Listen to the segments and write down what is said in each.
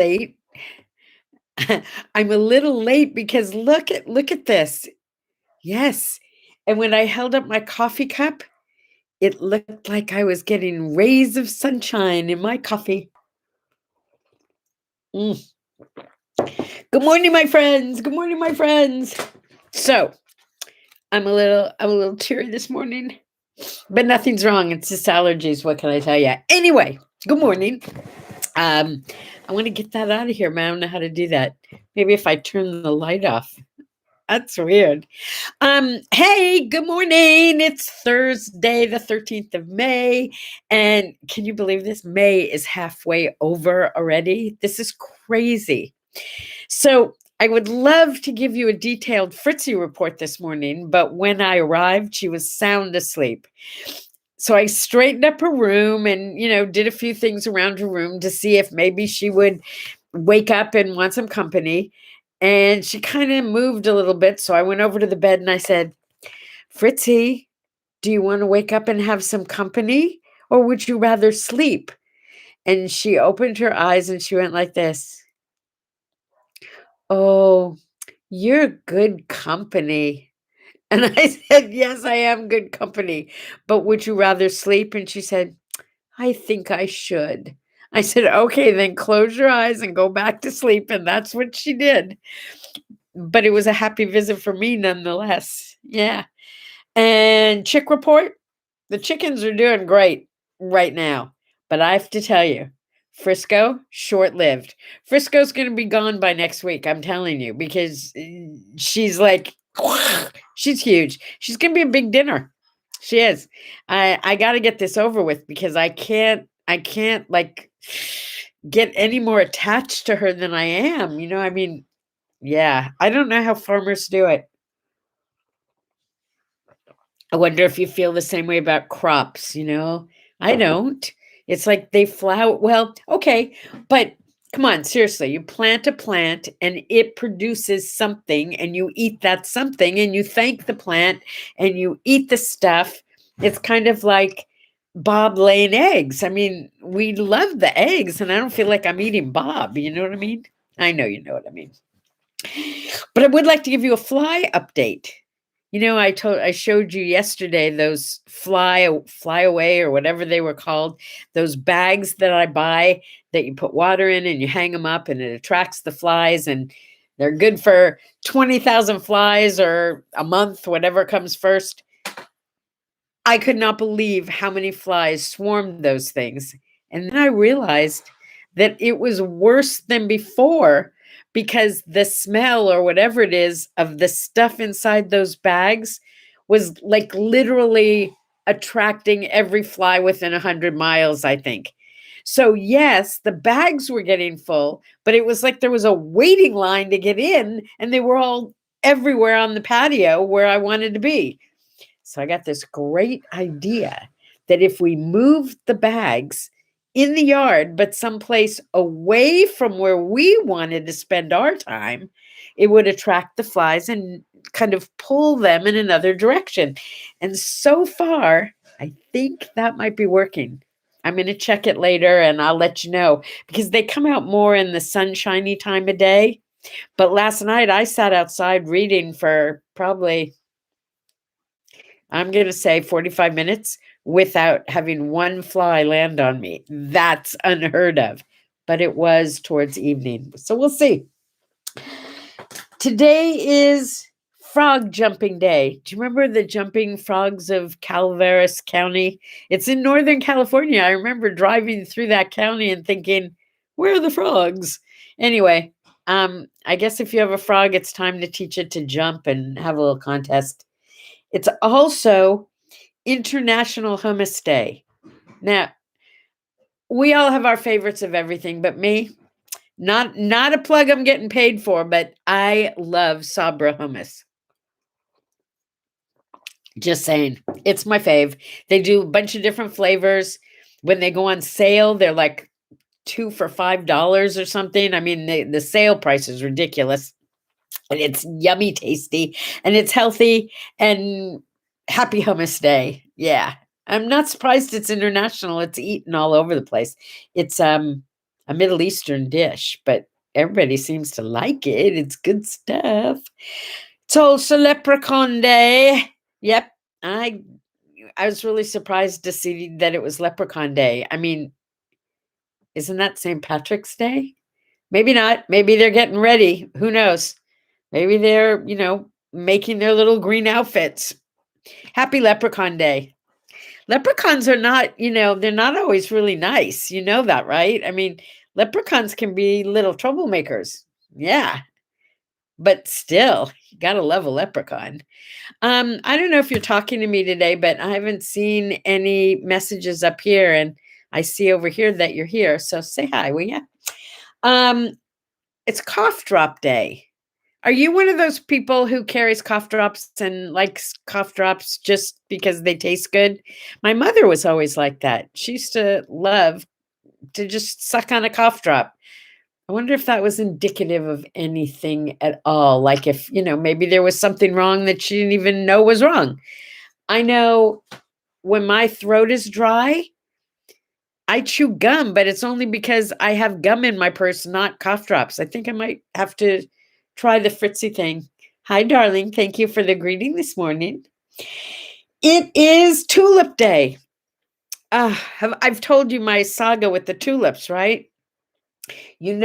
late. I'm a little late because look at this. Yes. And when I held up my coffee cup, it looked like I was getting rays of sunshine in my coffee. Mm. Good morning, my friends. Good morning, my friends. So I'm a little teary this morning, but nothing's wrong. It's just allergies. What can I tell you? Anyway, good morning. Um, I want to get that out of here, man. I don't know how to do that. Maybe if I turn the light off. That's weird. Hey, good morning. It's Thursday, the 13th of May. And can you believe this? May is halfway over already. This is crazy. So I would love to give you a detailed Fritzy report this morning, but when I arrived, she was sound asleep. So I straightened up her room and, did a few things around her room to see if maybe she would wake up and want some company. And she kind of moved a little bit. So I went over to the bed and I said, Fritzy, do you want to wake up and have some company or would you rather sleep? And she opened her eyes and she went like this. Oh, you're good company. And I said, yes, I am good company. But would you rather sleep? And she said, I think I should. I said, okay, then close your eyes and go back to sleep. And that's what she did. But it was a happy visit for me nonetheless. Yeah. And chick report, the chickens are doing great right now. But I have to tell you, Frisco, short lived. Frisco's going to be gone by next week. I'm telling you, because she's like, she's huge. She's going to be a big dinner. She is. I got to get this over with because I can't like get any more attached to her than I am. I mean, yeah, I don't know how farmers do it. I wonder if you feel the same way about crops. I don't. It's like they flower. Well, okay, but come on, seriously, you plant a plant and it produces something and you eat that something and you thank the plant and you eat the stuff. It's kind of like Bob laying eggs. I mean, we love the eggs and I don't feel like I'm eating Bob. You know what I mean? I know you know what I mean. But I would like to give you a fly update. I showed you yesterday those fly away or whatever they were called, those bags that I buy that you put water in and you hang them up and it attracts the flies and they're good for 20,000 flies or a month, whatever comes first. I could not believe how many flies swarmed those things. And then I realized that it was worse than before because the smell or whatever it is of the stuff inside those bags was like literally attracting every fly within 100 miles, I think. So, yes, the bags were getting full, but it was like there was a waiting line to get in, and they were all everywhere on the patio where I wanted to be. So I got this great idea that if we moved the bags in the yard, but someplace away from where we wanted to spend our time, it would attract the flies and kind of pull them in another direction. And so far, I think that might be working. I'm going to check it later and I'll let you know because they come out more in the sunshiny time of day. But last night I sat outside reading for probably, I'm going to say 45 minutes without having one fly land on me. That's unheard of. But it was towards evening. So we'll see. Today is Frog Jumping Day. Do you remember the jumping frogs of Calaveras County? It's in Northern California. I remember driving through that county and thinking, where are the frogs? Anyway, I guess if you have a frog, it's time to teach it to jump and have a little contest. It's also International Hummus Day. Now, we all have our favorites of everything, but me, not a plug I'm getting paid for, but I love Sabra hummus. Just saying, it's my fave. They do a bunch of different flavors. When they go on sale, they're like 2 for $5 or something. I mean, the sale price is ridiculous. And it's yummy tasty and it's healthy and happy hummus day. Yeah. I'm not surprised it's international. It's eaten all over the place. It's a Middle Eastern dish, but everybody seems to like it. It's good stuff. It's also Leprechaun Day. Yep. I I was really surprised to see that it was Leprechaun Day. I mean, isn't that St. Patrick's Day? Maybe not. Maybe they're getting ready. Who knows? Maybe they're, making their little green outfits. Happy Leprechaun Day. Leprechauns are not, they're not always really nice. You know that, right? I mean, leprechauns can be little troublemakers. Yeah. But still, you gotta love a leprechaun. I don't know if you're talking to me today, but I haven't seen any messages up here, and I see over here that you're here. So say hi, will you? Um, it's cough drop day. Are you one of those people who carries cough drops and likes cough drops just because they taste good? My mother was always like that. She used to love to just suck on a cough drop. I wonder if that was indicative of anything at all. Like if, maybe there was something wrong that she didn't even know was wrong. I know when my throat is dry, I chew gum, but it's only because I have gum in my purse, not cough drops. I think I might have to try the Fritzy thing. Hi, darling. Thank you for the greeting this morning. It is Tulip Day. I've told you my saga with the tulips, right? Can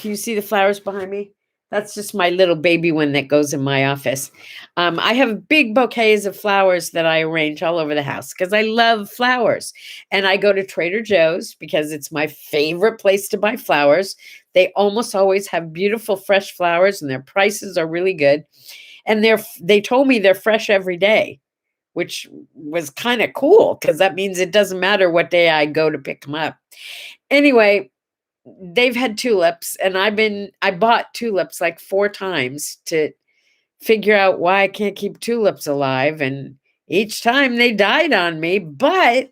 you see the flowers behind me? That's just my little baby one that goes in my office. I have big bouquets of flowers that I arrange all over the house because I love flowers. And I go to Trader Joe's because it's my favorite place to buy flowers. They almost always have beautiful fresh flowers and their prices are really good. And they told me they're fresh every day, which was kind of cool because that means it doesn't matter what day I go to pick them up. Anyway, they've had tulips and I bought tulips like 4 times to figure out why I can't keep tulips alive, and each time they died on me, but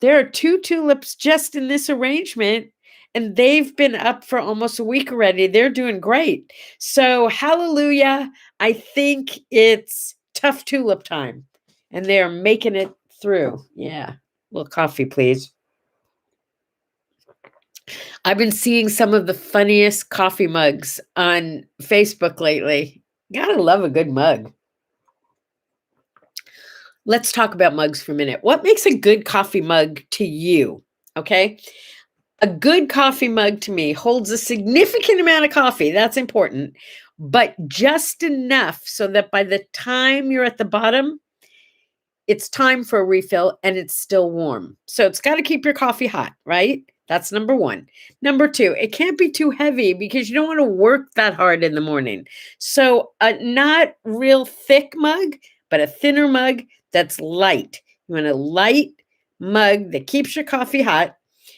there are 2 tulips just in this arrangement and they've been up for almost a week already. They're doing great. So, hallelujah. I think it's tough tulip time and they're making it through. Yeah. A little coffee, please. I've been seeing some of the funniest coffee mugs on Facebook lately. Gotta love a good mug. Let's talk about mugs for a minute. What makes a good coffee mug to you? Okay. A good coffee mug to me holds a significant amount of coffee. That's important, but just enough so that by the time you're at the bottom, it's time for a refill and it's still warm. So it's got to keep your coffee hot, right? That's number 1. Number 2, it can't be too heavy because you don't want to work that hard in the morning. So a not real thick mug, but a thinner mug that's light. You want a light mug that keeps your coffee hot,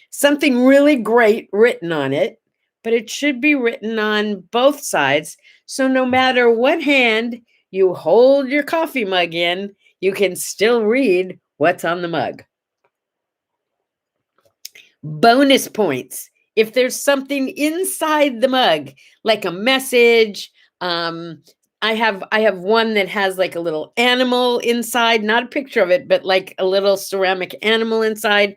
something really great written on it, but it should be written on both sides. So no matter what hand you hold your coffee mug in, you can still read what's on the mug. Bonus points. If there's something inside the mug, like a message, I have one that has like a little animal inside, not a picture of it, but like a little ceramic animal inside.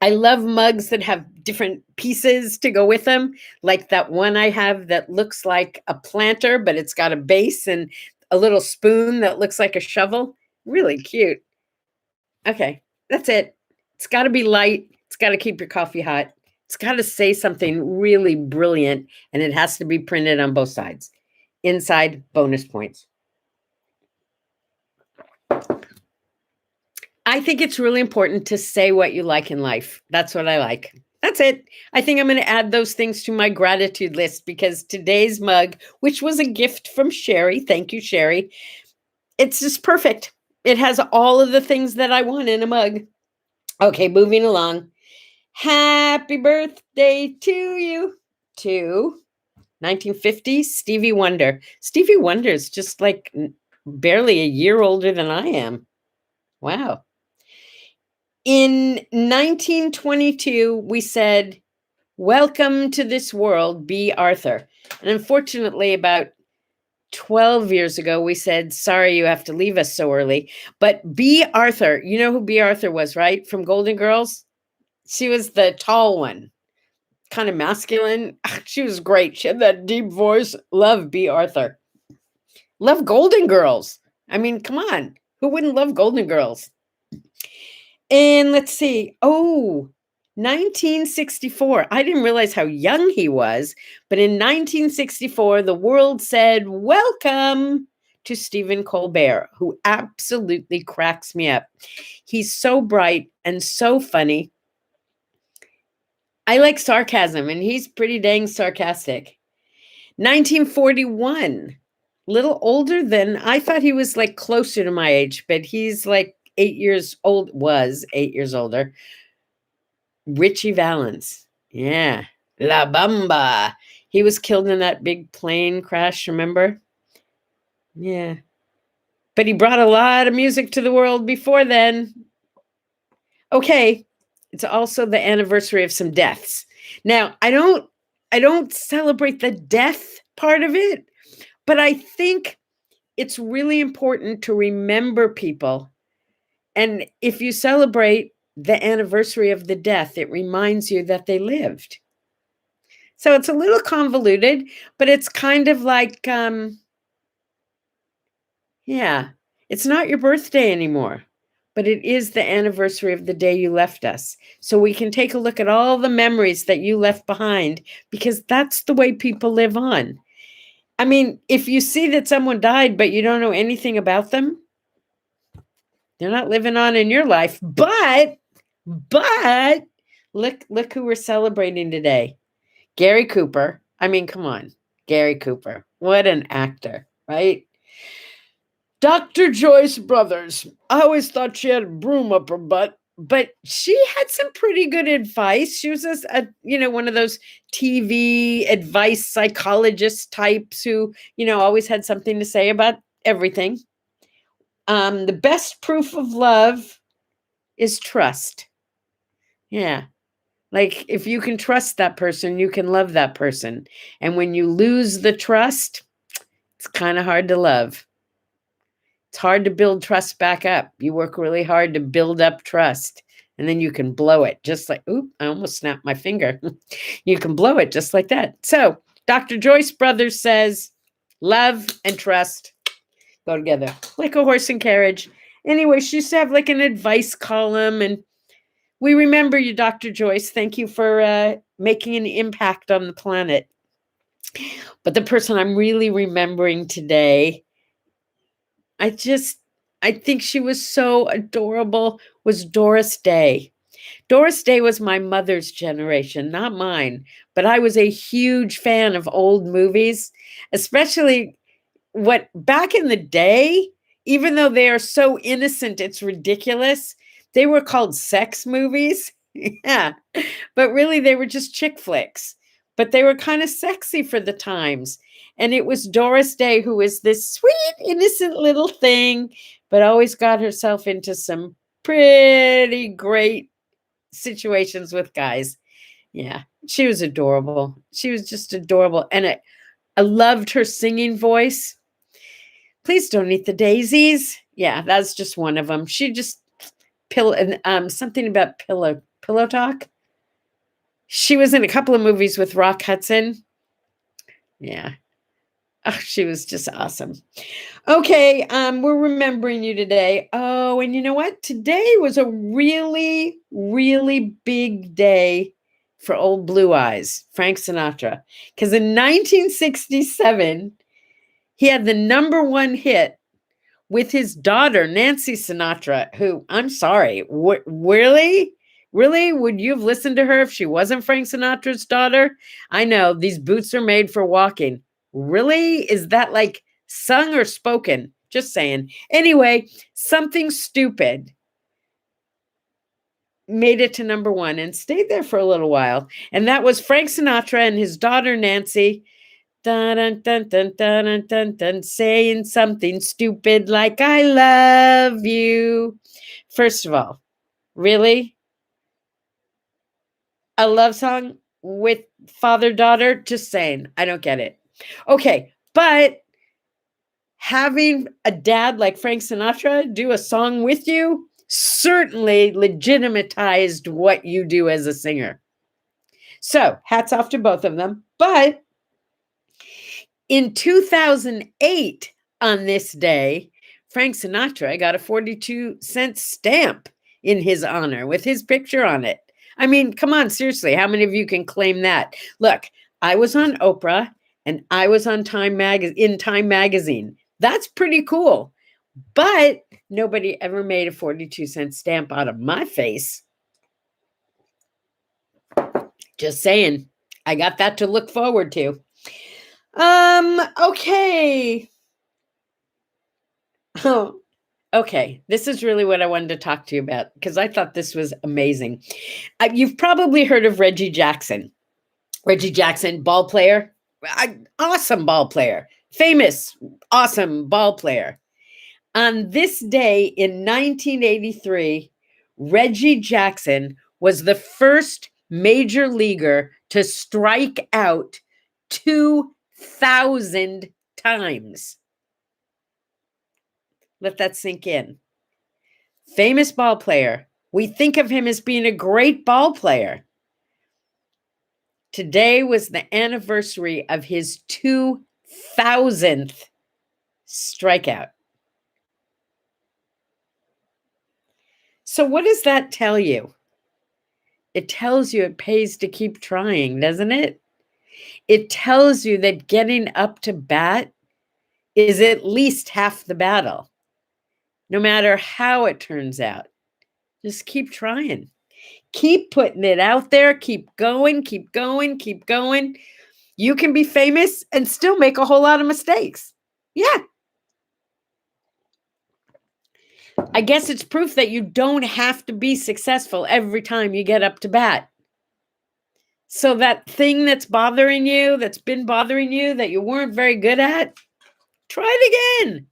I love mugs that have different pieces to go with them, like that one I have that looks like a planter, but it's got a base and a little spoon that looks like a shovel. Really cute. Okay, that's it. It's got to be light. It's got to keep your coffee hot. It's got to say something really brilliant, and it has to be printed on both sides. Inside, bonus points. I think it's really important to say what you like in life. That's what I like. That's it. I think I'm going to add those things to my gratitude list because today's mug, which was a gift from Sherry, thank you, Sherry, it's just perfect. It has all of the things that I want in a mug. Okay, moving along. Happy birthday to you. To 1950, Stevie Wonder. Stevie Wonder is just like barely a year older than I am. Wow. In 1922, we said, "Welcome to this world, B. Arthur." And unfortunately, about 12 years ago, we said, "Sorry, you have to leave us so early." But B. Arthur, you know who B. Arthur was, right? From Golden Girls? She was the tall one, kind of masculine. She was great. She had that deep voice. Love B. Arthur. Love Golden Girls. I mean, come on. Who wouldn't love Golden Girls? And let's see. Oh, 1964. I didn't realize how young he was, but in 1964, the world said, welcome to Stephen Colbert, who absolutely cracks me up. He's so bright and so funny. I like sarcasm, and he's pretty dang sarcastic. 1941, little older than I thought. He was like closer to my age, but he's like 8 years old, was 8 years older. Richie Valens. Yeah. La Bamba. He was killed in that big plane crash, remember? Yeah. But he brought a lot of music to the world before then. Okay. It's also the anniversary of some deaths. Now, I don't celebrate the death part of it, but I think it's really important to remember people. And if you celebrate the anniversary of the death, it reminds you that they lived. So it's a little convoluted, but it's kind of like, yeah, it's not your birthday anymore, but it is the anniversary of the day you left us. So we can take a look at all the memories that you left behind, because that's the way people live on. I mean, if you see that someone died, but you don't know anything about them, they're not living on in your life. But look who we're celebrating today. Gary Cooper. I mean, come on. Gary Cooper. What an actor, right? Dr. Joyce Brothers. I always thought she had a broom up her butt, but she had some pretty good advice. She was one of those TV advice psychologist types who, always had something to say about everything. The best proof of love is trust. Yeah. Like, if you can trust that person, you can love that person. And when you lose the trust, it's kind of hard to love. It's hard to build trust back up. You work really hard to build up trust, and then you can blow it just like, oop, I almost snapped my finger. You can blow it just like that. So Dr. Joyce Brothers says, love and trust go together like a horse and carriage. Anyway, she used to have like an advice column, and we remember you, Dr. Joyce. Thank you for making an impact on the planet. But the person I'm really remembering today, I think she was so adorable, was Doris Day. Doris Day was my mother's generation, not mine, but I was a huge fan of old movies, especially what back in the day, even though they are so innocent, it's ridiculous. They were called sex movies. Yeah. But really, they were just chick flicks. But they were kind of sexy for the times. And it was Doris Day, who was this sweet, innocent little thing, but always got herself into some pretty great situations with guys. Yeah. She was adorable. She was just adorable. And I loved her singing voice. Please don't eat the daisies. Yeah, that's just one of them. She just something about pillow talk. She was in a couple of movies with Rock Hudson. Yeah. Oh, she was just awesome. Okay, we're remembering you today. Oh, and you know what? Today was a really, really big day for old Blue Eyes, Frank Sinatra. Because in 1967, he had the #1 hit with his daughter, Nancy Sinatra, who, I'm sorry, really? Really? Would you have listened to her if she wasn't Frank Sinatra's daughter? I know, these boots are made for walking. Really? Is that like sung or spoken? Just saying. Anyway, Something Stupid made it to #1 and stayed there for a little while. And that was Frank Sinatra and his daughter, Nancy. Dun, dun, dun, dun, dun, dun, dun, dun, saying something stupid like I love you. First of all, really? A love song with father-daughter? Just saying. I don't get it. Okay, but having a dad like Frank Sinatra do a song with you, certainly legitimatized what you do as a singer. So hats off to both of them. But in 2008, on this day, Frank Sinatra got a 42-cent stamp in his honor with his picture on it. I mean, come on, seriously, how many of you can claim that? Look, I was on Oprah and I was on Time Magazine. That's pretty cool. But nobody ever made a 42-cent stamp out of my face. Just saying. I got that to look forward to. Okay. Oh, okay. This is really what I wanted to talk to you about because I thought this was amazing. You've probably heard of Reggie Jackson. Reggie Jackson, ball player, awesome ball player, famous, awesome ball player. On this day in 1983, Reggie Jackson was the first major leaguer to strike out 2,000 times. Let that sink in. Famous ball player. We think of him as being a great ball player. Today was the anniversary of his 2,000th strikeout. So what does that tell you? It tells you it pays to keep trying, doesn't it? It tells you that getting up to bat is at least half the battle. No matter how it turns out, just keep trying. Keep putting it out there. Keep going, keep going, keep going. You can be famous and still make a whole lot of mistakes. Yeah. I guess it's proof that you don't have to be successful every time you get up to bat. So that thing that's bothering you, that's been bothering you, that you weren't very good at, try it again.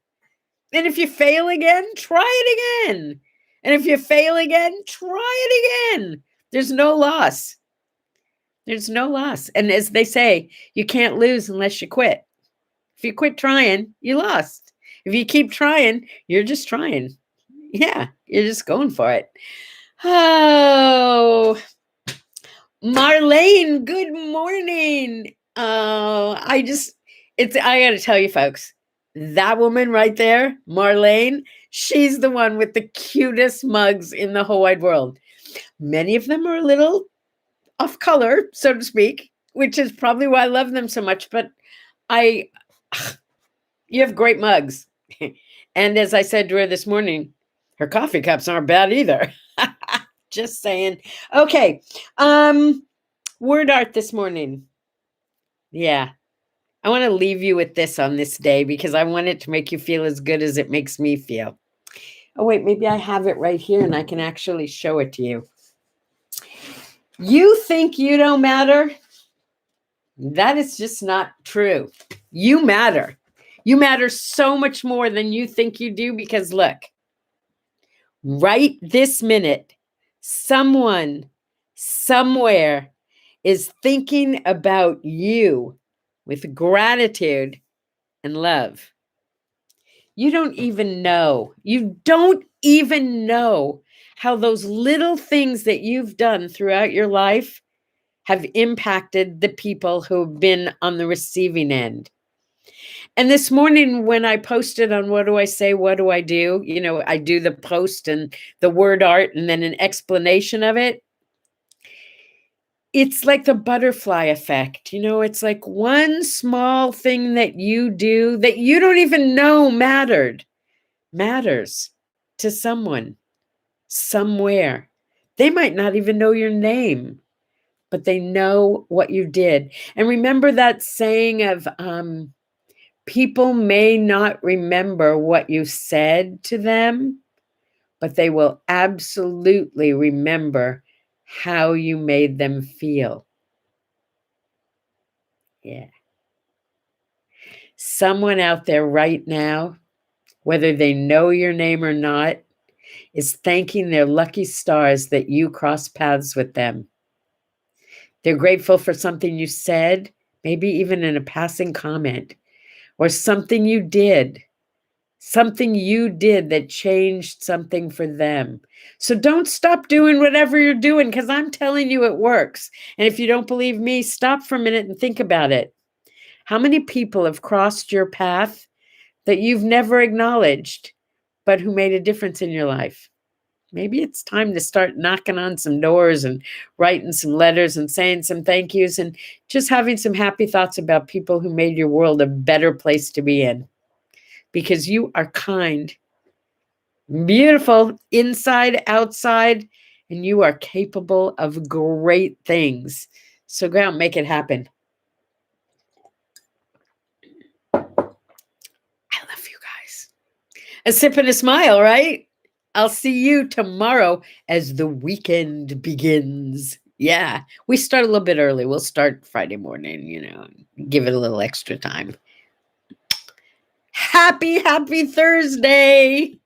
And if you fail again, try it again. And if you fail again, try it again. There's no loss. There's no loss. And as they say, you can't lose unless you quit. If you quit trying, you lost. If you keep trying, you're just trying. Yeah, you're just going for it. Oh, Marlene, good morning. I got to tell you folks, that woman right there, Marlene, she's the one with the cutest mugs in the whole wide world. Many of them are a little off color, so to speak, which is probably why I love them so much. But you have great mugs. And as I said to her this morning, her coffee cups aren't bad either. Just saying. Okay. Word art this morning. Yeah. I want to leave you with this on this day because I want it to make you feel as good as it makes me feel. Oh, wait, maybe I have it right here and I can actually show it to you. You think you don't matter? That is just not true. You matter. You matter so much more than you think you do because look, right this minute, someone, somewhere is thinking about you with gratitude and love. You don't even know. You don't even know how those little things that you've done throughout your life have impacted the people who've been on the receiving end. And this morning when I posted on What Do I Say, What Do I Do? You know, I do the post and the word art and then an explanation of it. It's like the butterfly effect. You know, it's like one small thing that you do that you don't even know matters to someone somewhere. They might not even know your name, but they know what you did. And remember that saying of people may not remember what you said to them, but they will absolutely remember how you made them feel. Yeah. Someone out there right now, whether they know your name or not, is thanking their lucky stars that you crossed paths with them. They're grateful for something you said, maybe even in a passing comment, or something you did, something you did that changed something for them. So don't stop doing whatever you're doing, because I'm telling you it works. And if you don't believe me, stop for a minute and think about it. How many people have crossed your path that you've never acknowledged, but who made a difference in your life? Maybe it's time to start knocking on some doors and writing some letters and saying some thank yous and just having some happy thoughts about people who made your world a better place to be in. Because you are kind, beautiful, inside, outside, and you are capable of great things. So go out and make it happen. I love you guys. A sip and a smile, right? I'll see you tomorrow as the weekend begins. Yeah, we start a little bit early. We'll start Friday morning, give it a little extra time. Happy Thursday.